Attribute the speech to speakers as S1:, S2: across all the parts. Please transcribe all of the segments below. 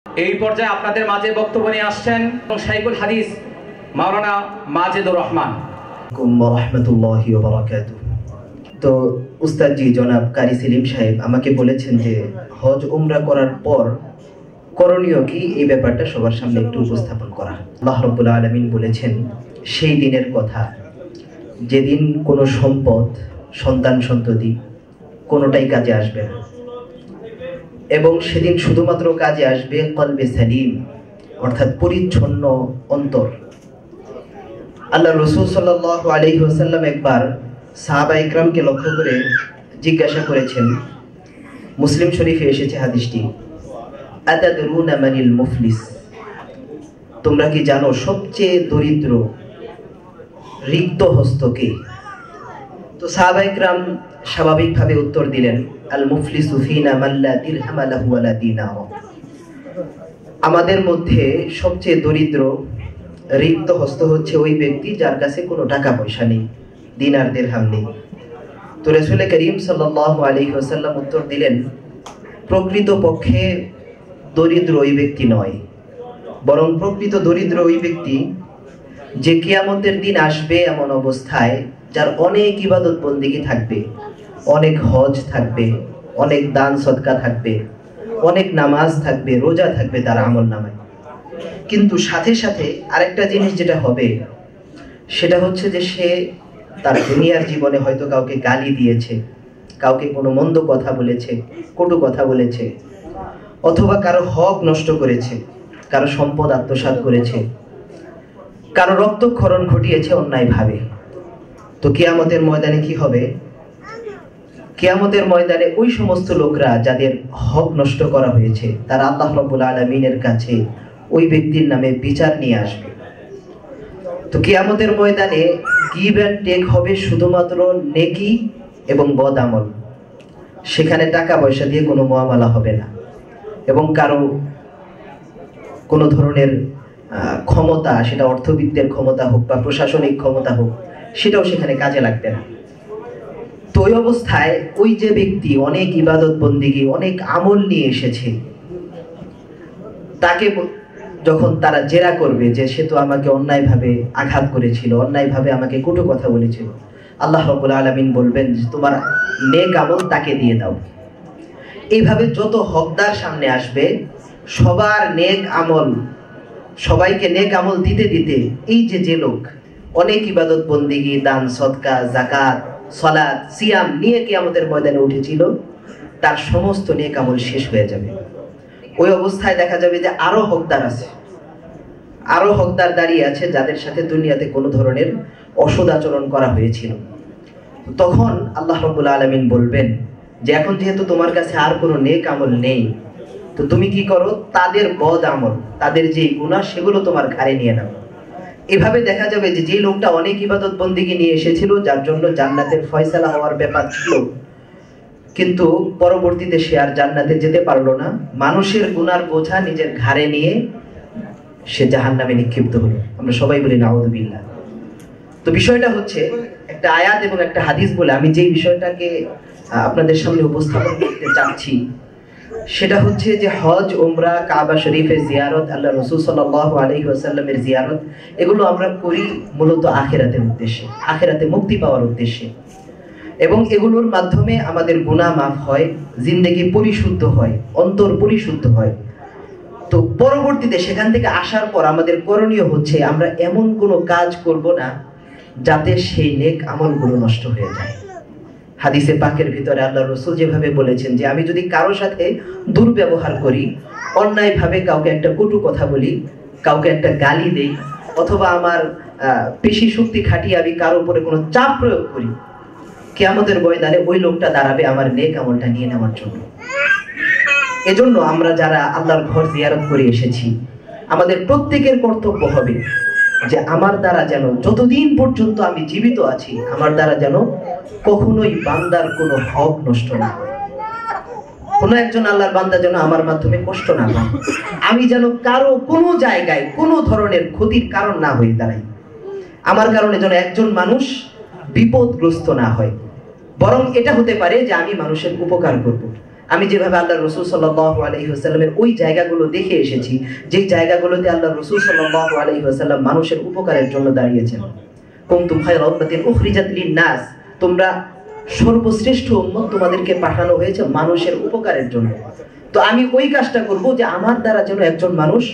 S1: এই পর্যায়ে আপনাদের মাঝে বক্তব্য নিয়ে আসছেন শাইখুল হাদিস মাওলানা মাজেদুর রহমান।
S2: রাহমাতুল্লাহি ওয়া বারাকাতুহু। তো উস্তাদজি জনাব কারি সেলিম সাহেব আমাকে বলেছেন যে হজ উমরা করার পর করণীয় কি, এই ব্যাপারটা সবার সামনে একটু উপস্থাপন করা। আল্লাহ রাব্বুল আলামিন বলেছেন সেই দিনের কথা যেদিন কোনো সম্পদ, সন্তান সন্ততি কোনোটাই কাজে আসবে না, এবং সেদিন শুধুমাত্র কাজে আসবে কলবে সালিম, অর্থাৎ পরিচ্ছন্ন অন্তর। আল্লাহ রাসূল সাল্লাল্লাহু আলাইহি ওয়াসাল্লাম একবার সাহাবা ইকরামকে লক্ষ্য করে জিজ্ঞাসা করেছেন, মুসলিম শরীফে এসেছে হাদিসটি, আতাদরুনা মানিল মুফলিস, তোমরা কি জানো সবচেয়ে দরিদ্র রিক্ত হস্ত কে? তো সাহাবা ইকরাম স্বাভাবিকভাবে উত্তর দিলেন, আল মুফলিসু ফিনা মান লা দিরহাম লাহু ওয়া লা দিনার, আমাদের মধ্যে সবচেয়ে দরিদ্র রিক্ত হস্ত হচ্ছে ওই ব্যক্তি যার কাছে কোনো টাকা পয়সা নেই, দিনার দিরহাম নেই। তো রাসূল করিম সাল্লাল্লাহু আলাইহি ওয়াসাল্লাম উত্তর দিলেন, প্রকৃত পক্ষে দরিদ্র ওই ব্যক্তি নয়, বরং প্রকৃত দরিদ্র ওই ব্যক্তি যে কিয়ামতের দিন আসবে এমন অবস্থায় যার অনেক ইবাদত বন্দেগী থাকবে, অনেক হজ থাকবে, অনেক দান সদকা থাকবে, অনেক নামাজ থাকবে, রোজা থাকবে তার আমল নামায়, কিন্তু সাথে সাথে আরেকটা জিনিস যেটা হবে সেটা হচ্ছে যে সে তার দুনিয়ার জীবনে হয়তো কাউকে গালি দিয়েছে, কাউকে কোনো মন্দ কথা বলেছে, কটু কথা বলেছে, অথবা কারো হক নষ্ট করেছে, কারো সম্পদ আত্মসাৎ করেছে, কারো রক্তক্ষরণ ঘটিয়েছে অন্যায়ভাবে। তো কিয়ামতের ময়দানে কি হবে? কিয়ামতের ময়দানে ওই সমস্ত লোকরা যাদের হক নষ্ট করা হয়েছে তারা আল্লাহ রাব্বুল আলামিনের কাছে ওই ব্যক্তির নামে বিচার নিয়ে আসবে। তো কিয়ামতের ময়দানে গিভ অ্যান্ড টেক হবে শুধুমাত্র নেকি এবং বদ আমল, সেখানে টাকা পয়সা দিয়ে কোনো মুআমালা হবে না, এবং কারো কোনো ধরনের ক্ষমতা, সেটা অর্থবিত্তের ক্ষমতা হোক বা প্রশাসনিক ক্ষমতা হোক, সেটাও সেখানে কাজে লাগবে না। তো ওই অবস্থায় ওই যে ব্যক্তি অনেক ইবাদত বন্দেগী, অনেক আমল নিয়ে এসেছে, তাকে যখন তারা জেরা করবে যে সে তো আমাকে অন্যায়ভাবে আঘাত করেছিল, অন্যায়ভাবে আমাকে কটু কথা বলেছিল, আল্লাহ রাব্বুল আলামিন বলবেন যে তোমার নেক আমল তাকে দিয়ে দাও। এইভাবে যত হকদার সামনে আসবে সবার নেক আমল, সবাইকে নেক আমল দিতে দিতে এই যে লোক অনেক ইবাদত বন্দেগী, দান সদকা, যাকাত, সালাত, সিয়াম নিয়ে কিয়ামতের ময়দানে উঠেছিল, তার সমস্ত নেক আমল শেষ হয়ে যাবে। ওই অবস্থায় দেখা যাবে যে আরো হকদার আছে, আরো হকদার দাঁড়িয়ে আছে যাদের সাথে দুনিয়াতে কোনো ধরনের অসৎ আচরণ করা হয়েছিল। তখন আল্লাহ রাব্বুল আলামিন বলবেন যে এখন যেহেতু তোমার কাছে আর কোনো নেক আমল নেই, তো তুমি কি করো, তাদের বদ আমল, তাদের যে গুনাহ সেগুলো তোমার ঘাড়ে নিয়ে নাও। এভাবে দেখা যাবে যে যে লোকটা অনেক ইবাদত বন্দেগী নিয়ে এসেছিল, যার জন্য জান্নাতের ফয়সালা হওয়ার ব্যাপার ছিল, কিন্তু পরবর্তীতে সে আর জান্নাতে যেতে পারলো না, মানুষের গুনার বোঝা নিজের ঘাড়ে নিয়ে সে জাহান্নামে নিক্ষিপ্ত হলো। আমরা সবাই বলি নাউযুবিল্লাহ। তো বিষয়টা হচ্ছে একটা আয়াত এবং একটা হাদিস বলে আমি যেই বিষয়টাকে আপনাদের সামনে উপস্থাপন করতে চাচ্ছি সেটা হচ্ছে যে হজ, উমরা, কাবা শরীফের জিয়ারত, আল্লাহ রাসূল সাল্লাল্লাহু আলাইহি ওয়াসাল্লামের জিয়ারত, এগুলো আমরা করি মূলত আখিরাতের উদ্দেশ্যে, আখিরাতে মুক্তি পাওয়ার উদ্দেশ্যে, এবং এগুলোর মাধ্যমে আমাদের গুনাহ মাফ হয়, জিন্দেগি পরিশুদ্ধ হয়, অন্তর পরিশুদ্ধ হয়। তো পরবর্তীতে সেখান থেকে আসার পর আমাদের করণীয় হচ্ছে আমরা এমন কোনো কাজ করব না যাতে সেই নেক আমলগুলো নষ্ট হয়ে যায়। হাদিসে পাকের ভিতরে আল্লাহ রাসূল যেভাবে বলেছেন যে আমি যদি কারো সাথে দুর্ব্যবহার করি, অন্যায়ভাবে কাউকে একটা কটু কথা বলি, কাউকে একটা গালি দেই, অথবা আমার পেশি শক্তি খাটিয়ে আমি কারো উপরে কোনো চাপ প্রয়োগ করি, কিয়ামতের ময়দানে ওই লোকটা দাঁড়াবে আমার নেক আমলটা নিয়ে নেওয়ার জন্য। এজন্য আমরা যারা আল্লাহর ঘর জিয়ারত করে এসেছি, আমাদের প্রত্যেকের কর্তব্য হবে যে আমার দ্বারা যেন যতদিন পর্যন্ত আমি জীবিত আছি, আমার দ্বারা যেন কখনোই বান্দার কোনো হক নষ্ট না হয়, কোনো একজন আল্লাহর বান্দা যেন আমার মাধ্যমে কষ্ট না পায়, আমি যেন কারো কোনো জায়গায় কোনো ধরনের ক্ষতির কারণ না হয়ে দাঁড়াই, আমার কারণে যেন একজন মানুষ বিপদগ্রস্ত না হয়, বরং এটা হতে পারে যে আমি মানুষের উপকার করব। আমি যেভাবে আল্লাহ রসুল সাল্লাল্লাহু আলাইহি ওয়াসাল্লামের ওই জায়গাগুলো দেখে এসেছি, যেই জায়গাগুলোতে আল্লাহ রসুল সাল্লাল্লাহু আলাইহি ওয়াসাল্লাম মানুষের উপকারের জন্য দাঁড়িয়েছেন। কুনতুম খায়রা উম্মাতিন উখরিজাত লিন-নাস, তোমরা সর্বশ্রেষ্ঠ উম্মত, তোমাদেরকে পাঠানো হয়েছে মানুষের উপকারের জন্য। তো আমি ওই কাজটা করব যে আমার দ্বারা যেন একজন মানুষ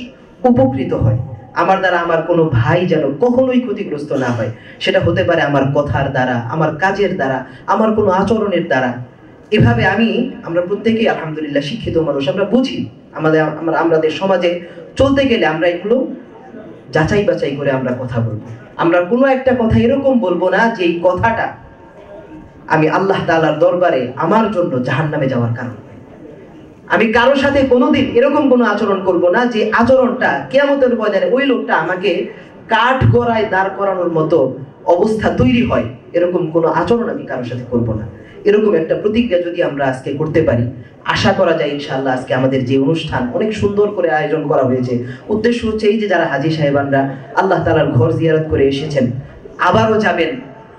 S2: উপকৃত হয়, আমার দ্বারা আমার কোনো ভাই যেন কখনোই ক্ষতিগ্রস্ত না হয়। সেটা হতে পারে আমার কথার দ্বারা, আমার কাজের দ্বারা, আমার কোনো আচরণের দ্বারা। এভাবে আমরা প্রত্যেকেই আলহামদুলিল্লাহ শিক্ষিত মানুষ, আমরা বুঝি আমাদের সমাজে চলতে গেলে আমরা এগুলো যাচাই বাছাই করে আমরা কথা বলবো। আমরা কোনো একটা কথা এরকম বলবো না যে এই কথাটা আমি আল্লাহ তাআলার দরবারে আমার জন্য জাহান্নামে যাওয়ার কারণ। আমি কারোর সাথে কোনোদিন এরকম কোনো আচরণ করব না যে আচরণটা কিয়ামতের ময়দানে ওই লোকটা আমাকে কাঠ গড়ায় দাঁড় করানোর মতো অবস্থা তৈরি হয়, এরকম কোনো আচরণ আমি কারোর সাথে করব না। এরকম একটা প্রতিজ্ঞা যদি আমরা আজকে করতে পারি, আশা করা যায় ইনশাআল্লাহ আজকে আমাদের যে অনুষ্ঠান অনেক সুন্দর করে আয়োজন করা হয়েছে, উদ্দেশ্য হচ্ছে এই যে যারা হাজী সাহেবানরা আল্লাহ তাআলার ঘর জিয়ারত করে এসেছেন, আবারও যাবেন,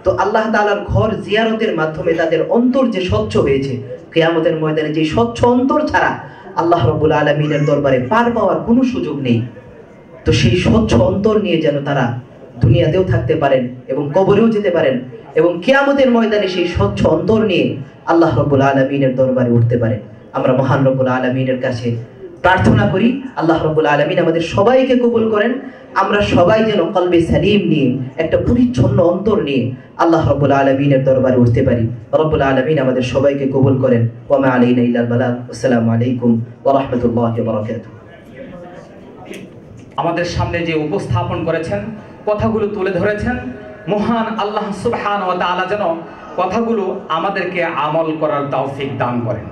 S2: তো আল্লাহ তাআলার ঘর জিয়ারতের মাধ্যমে তাদের অন্তর যে স্বচ্ছ হয়েছে, কিয়ামতের ময়দানে যে স্বচ্ছ অন্তর ছাড়া আল্লাহ রাব্বুল আলামিনের দরবারে পার পাওয়ার কোনো সুযোগ নেই। তো সেই স্বচ্ছ অন্তর নিয়ে যেন তারা দুনিয়াতেও থাকতে পারেন এবং কবরেও যেতে পারেন, এবং কিয়ামতের ময়দানে সেই স্বচ্ছ অন্তর নিয়ে আল্লাহ রাব্বুল আলামিনের দরবারে উঠতে পারেন। আমরা মহান রব্বুল আলামিনের কাছে প্রার্থনা করি আল্লাহ রাব্বুল আলামিন আমাদের সবাইকে কবুল করেন। আমরা সবাই যেন কলবে সালিম নিয়ে, একটা পরিচ্ছন্ন অন্তর নিয়ে আল্লাহ রাব্বুল আলামিনের দরবারে উঠতে পারি। রব্বুল আলামিন আমাদের সবাইকে কবুল করেন। ওয়া মা আলাইনা ইল্লাল বালাগ। আসসালামু আলাইকুম ওয়া রাহমাতুল্লাহি ওয়া বারাকাতুহু।
S1: আমাদের সামনে যে উপস্থাপন করেছেন, কথাগুলো তুলে ধরেছেন, মহান আল্লাহ সুবহানাহু ওয়া তাআলা যেন কথাগুলো আমাদেরকে আমল করার তৌফিক দান করেন।